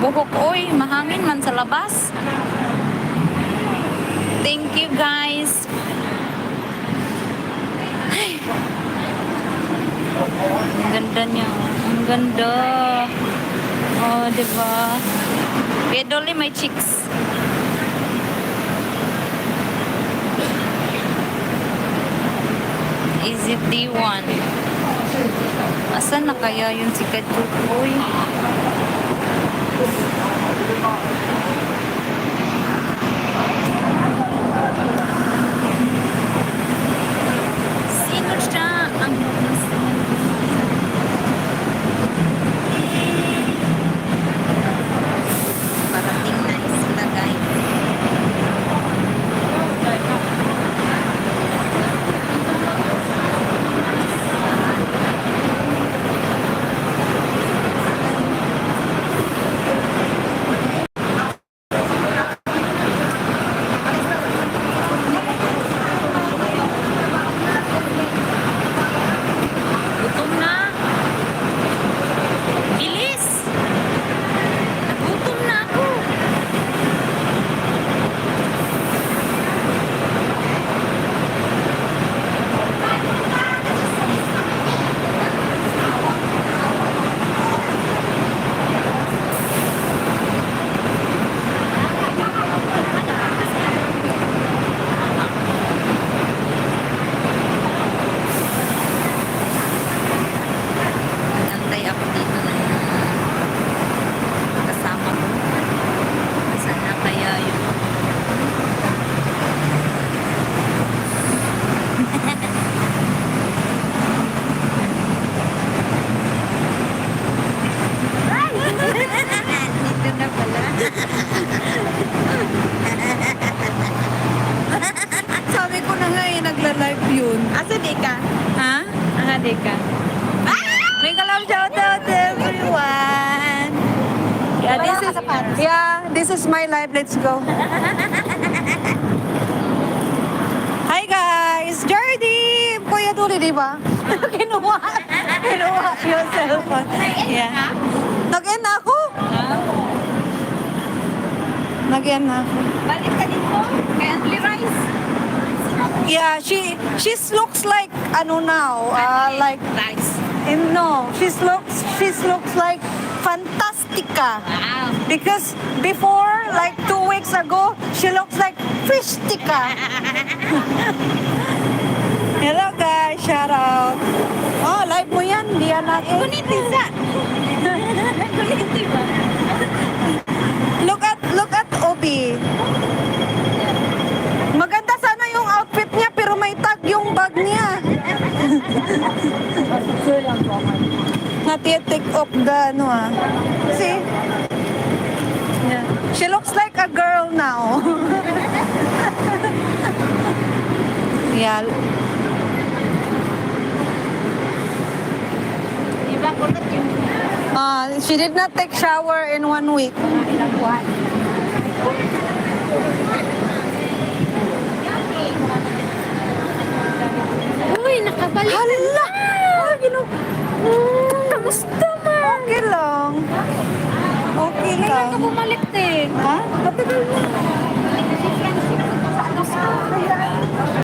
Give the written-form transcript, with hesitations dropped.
buhok. Oy, mahangin man sa labas. Thank you guys. Ay. Ang ganda niya. Ang ganda. Oh, diba? Pedally my cheeks. Is it D1? Asan na kaya yung si Kajukoy? Sino siya? Ang parating na sila guys. Gutom na. Bilis. Nagutom na ako. Antay ako dito ng kasama ko. Sana kaya yun. Dito na pala. Sabi ko na nga eh, nagla-live yun. Asa di ka? Ha? Aha, di ka. May kalaw shout out to everyone. This is my life. Let's go. Hi guys, Jardy. Kuya Duli, di ba? Kinuha yung cellphone. Yeah. Nag-end na ako. Nag-end na ako. Balik ka dito. Kay Anthony Rice. Yeah, she looks like ano now, like Rice. no, she looks like Fantastica. Wow. Because before, like 2 weeks ago, she looks like Fishtica. Hello guys, shout out. Oh, live mo yan, di yan natin. Kunitisa. Kunitiba. Look at Obi. Maganda sana yung outfit niya, pero may tag yung bag niya. Nati-take off the ano ah. See? Yeah. She looks like a girl now. Yeah. Iba ko na yung She did not take shower in 1 week. ilang buwan. Uy, nakabalik. Hala! Kamusta ma? Okay lang. Okay Kailan lang. ka bumalik din? Ha? Matagal na.